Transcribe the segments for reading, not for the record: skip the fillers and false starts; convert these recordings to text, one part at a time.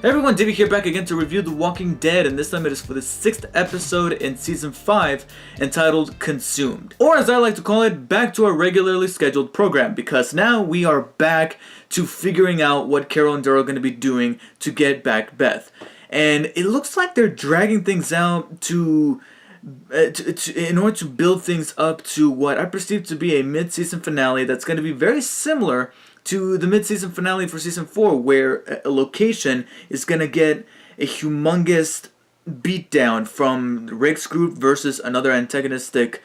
Hey everyone, Davey here back again to review The Walking Dead, and this time it is for the 6th episode in Season 5, entitled Consumed. Or as I like to call it, back to our regularly scheduled program, because now we are back to figuring out what Carol and Daryl are going to be doing to get back Beth. And it looks like they're dragging things out in order to build things up to what I perceive to be a mid-season finale that's going to be very similar to the mid-season finale for Season 4, where a location is going to get a humongous beatdown from Rick's group versus another antagonistic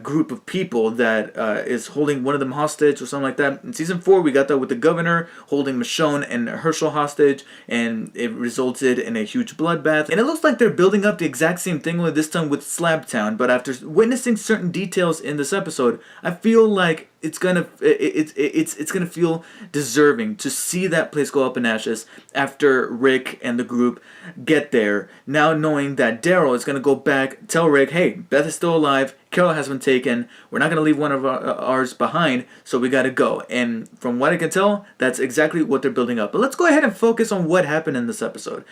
group of people that is holding one of them hostage or something like that. In Season 4, we got that with the governor holding Michonne and Herschel hostage, and it resulted in a huge bloodbath. And it looks like they're building up the exact same thing, only this time with Slabtown. But after witnessing certain details in this episode, I feel like it's gonna feel deserving to see that place go up in ashes after Rick and the group get there. Now knowing that Daryl is gonna go back, tell Rick, hey, Beth is still alive, Carol has been taken, we're not gonna leave one of ours behind, so we gotta go. And from what I can tell, that's exactly what they're building up. But let's go ahead and focus on what happened in this episode.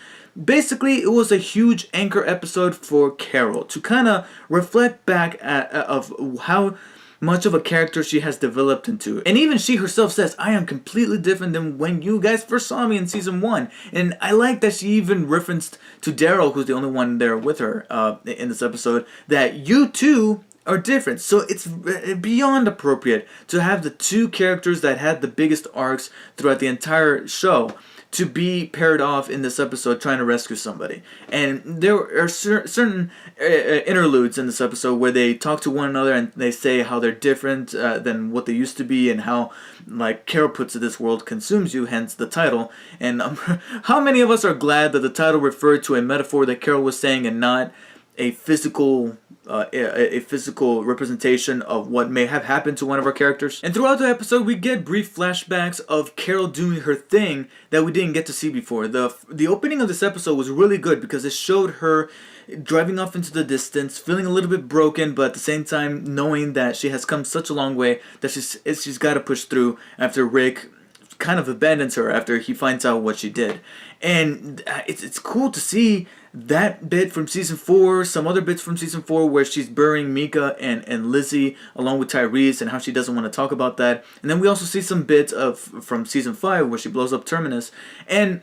Basically, it was a huge anchor episode for Carol to kind of reflect back of how much of a character she has developed into. And even she herself says, I am completely different than when you guys first saw me in Season 1. And I like that she even referenced to Daryl, who's the only one there with her in this episode, that you too are different. So it's beyond appropriate to have the two characters that had the biggest arcs throughout the entire show to be paired off in this episode trying to rescue somebody. And there are certain interludes in this episode where they talk to one another and they say how they're different than what they used to be, and how, like Carol puts it, this world consumes you, hence the title. And how many of us are glad that the title referred to a metaphor that Carol was saying and not a physical representation of what may have happened to one of our characters? And throughout the episode, we get brief flashbacks of Carol doing her thing that we didn't get to see before. The opening of this episode was really good because it showed her driving off into the distance, feeling a little bit broken, but at the same time knowing that she has come such a long way that she's got to push through after Rick kind of abandons her after he finds out what she did. And it's cool to see that bit from Season 4, some other bits from Season 4 where she's burying Mika and Lizzie along with Tyrese and how she doesn't want to talk about that. And then we also see some bits from Season 5 where she blows up Terminus. And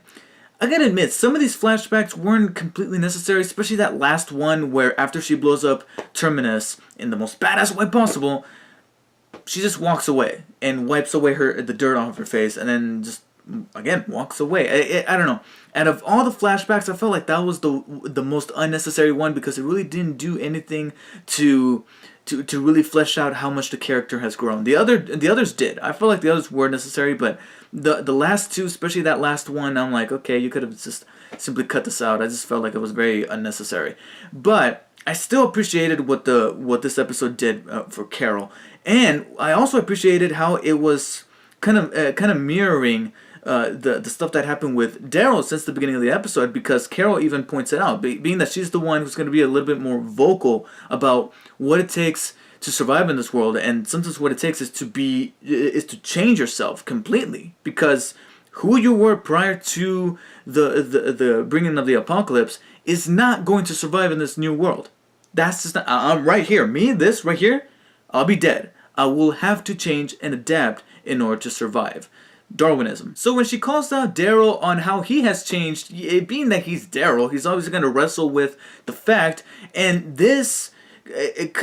I gotta admit, some of these flashbacks weren't completely necessary, especially that last one where after she blows up Terminus in the most badass way possible, she just walks away and wipes away the dirt off her face and then just again walks away. I don't know. Out of all the flashbacks, I felt like that was the most unnecessary one because it really didn't do anything to really flesh out how much the character has grown. The others did. I felt like the others were necessary, but the last two, especially that last one, I'm like, okay, you could have just simply cut this out. I just felt like it was very unnecessary. But I still appreciated what this episode did for Carol, and I also appreciated how it was kind of mirroring the stuff that happened with Daryl since the beginning of the episode, because Carol even points it out, being that she's the one who's going to be a little bit more vocal about what it takes to survive in this world, and sometimes what it takes is to change yourself completely, because who you were prior to the bringing of the apocalypse is not going to survive in this new world. That's just not, I'm right here. This right here, I'll be dead. I will have to change and adapt in order to survive. Darwinism. So when she calls out Daryl on how he has changed, being that he's Daryl, he's always going to wrestle with the fact, and this it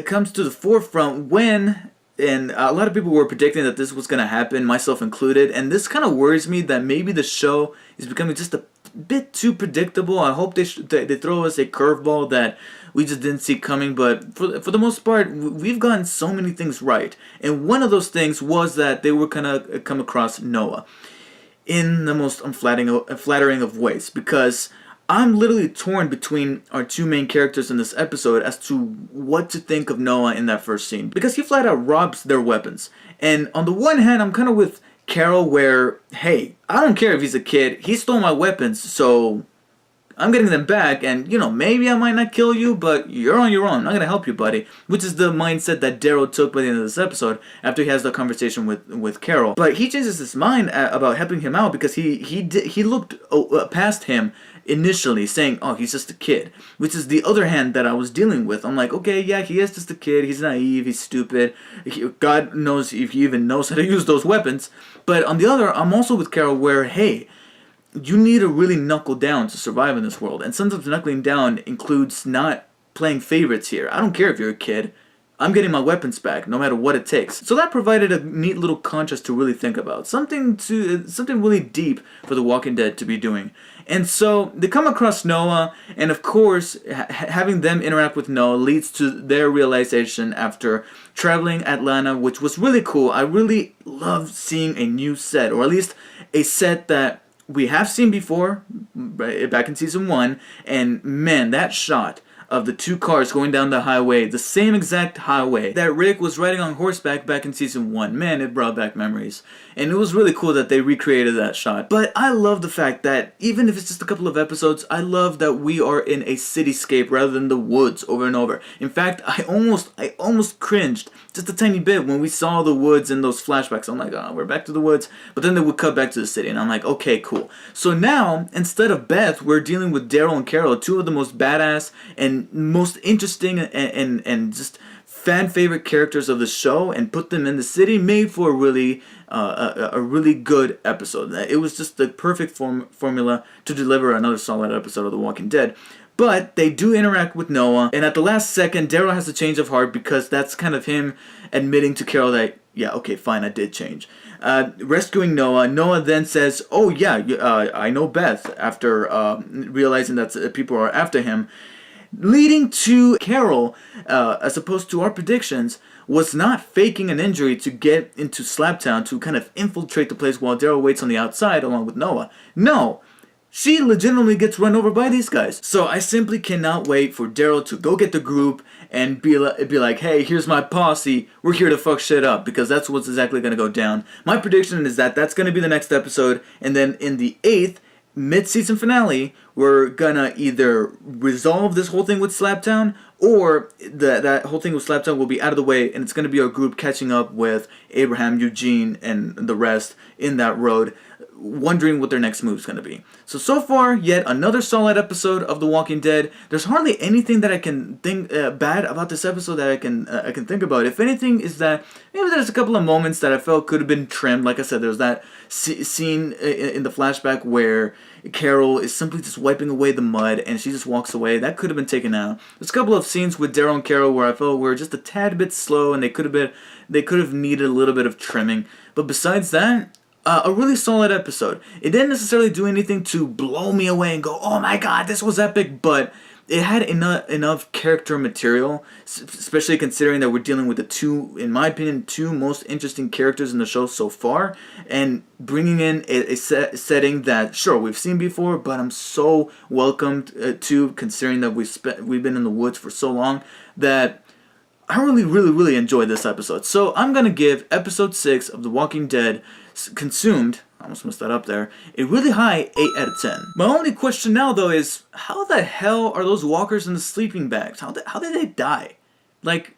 comes to the forefront when, and a lot of people were predicting that this was going to happen, myself included, and this kind of worries me that maybe the show is becoming just a bit too predictable. I hope they throw us a curveball that we just didn't see coming, but for the most part, we've gotten so many things right. And one of those things was that they were gonna come across Noah in the most unflattering of ways, because I'm literally torn between our two main characters in this episode as to what to think of Noah in that first scene, because he flat out robs their weapons. And on the one hand, I'm kind of with Carol where, hey, I don't care if he's a kid, he stole my weapons, so I'm getting them back, and, you know, maybe I might not kill you, but you're on your own. I'm not going to help you, buddy. Which is the mindset that Daryl took by the end of this episode after he has the conversation with Carol. But he changes his mind about helping him out because he looked past him initially, saying, oh, he's just a kid. Which is the other hand that I was dealing with. I'm like, okay, yeah, he is just a kid. He's naive. He's stupid. God knows if he even knows how to use those weapons. But on the other, I'm also with Carol where, hey, you need to really knuckle down to survive in this world. And sometimes knuckling down includes not playing favorites here. I don't care if you're a kid. I'm getting my weapons back, no matter what it takes. So that provided a neat little contrast to really think about. Something really deep for The Walking Dead to be doing. And so they come across Noah, and of course, having them interact with Noah leads to their realization after traveling Atlanta, which was really cool. I really love seeing a new set, or at least a set that we have seen before, back in season 1, and man, that shot of the two cars going down the highway, the same exact highway that Rick was riding on horseback back in season 1. Man, it brought back memories. And it was really cool that they recreated that shot. But I love the fact that, even if it's just a couple of episodes, I love that we are in a cityscape rather than the woods over and over. In fact, I almost cringed just a tiny bit when we saw the woods in those flashbacks. I'm like, oh, we're back to the woods. But then they would cut back to the city, and I'm like, okay, cool. So now, instead of Beth, we're dealing with Daryl and Carol, two of the most badass and most interesting and just fan favorite characters of the show, and put them in the city, made for a really good episode. It was just the perfect formula to deliver another solid episode of The Walking Dead. But they do interact with Noah, and at the last second, Daryl has a change of heart because that's kind of him admitting to Carol that, yeah, okay, fine, I did change. Rescuing Noah. Noah then says, oh yeah, I know Beth, after realizing that people are after him. Leading to Carol, as opposed to our predictions, was not faking an injury to get into Slaptown to kind of infiltrate the place while Daryl waits on the outside along with Noah. No, she legitimately gets run over by these guys. So I simply cannot wait for Daryl to go get the group and be like, hey, here's my posse, we're here to fuck shit up, because that's what's exactly going to go down. My prediction is that that's going to be the next episode, and then in the 8th, mid-season finale, we're gonna either resolve this whole thing with Slaptown, or that whole thing with Slaptown will be out of the way, and it's gonna be our group catching up with Abraham, Eugene, and the rest in that road, wondering what their next move is going to be. So far, yet another solid episode of The Walking Dead. There's hardly anything that I can think bad about this episode that I can think about. If anything, is that maybe there's a couple of moments that I felt could have been trimmed. Like I said, there's that scene in the flashback where Carol is simply just wiping away the mud and she just walks away. That could have been taken out. There's a couple of scenes with Daryl and Carol where I felt were just a tad bit slow, and they could have needed a little bit of trimming. But besides that, a really solid episode. It didn't necessarily do anything to blow me away and go, oh my god, this was epic, but it had enough character material, especially considering that we're dealing with the two, in my opinion, two most interesting characters in the show so far, and bringing in a setting that, sure, we've seen before, but I'm so welcomed to, considering that we've been in the woods for so long, that I really enjoyed this episode. So I'm going to give episode 6 of The Walking Dead Consumed, I almost messed that up there, a really high 8 out of 10. My only question now, though, is how the hell are those walkers in the sleeping bags? How did they die? Like,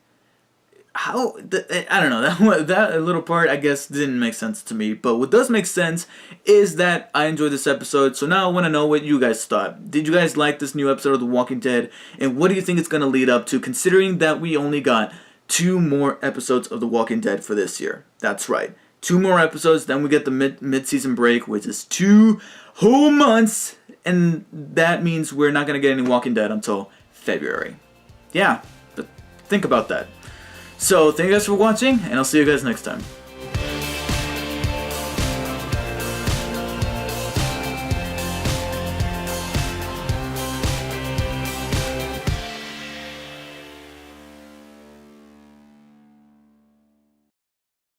I don't know, that little part, I guess, didn't make sense to me. But what does make sense is that I enjoyed this episode, so now I want to know what you guys thought. Did you guys like this new episode of The Walking Dead? And what do you think it's going to lead up to, considering that we only got 2 more episodes of The Walking Dead for this year? That's right. 2 more episodes, then we get the mid-season break, which is 2 whole months, and that means we're not going to get any Walking Dead until February. Yeah, but think about that. So, thank you guys for watching, and I'll see you guys next time.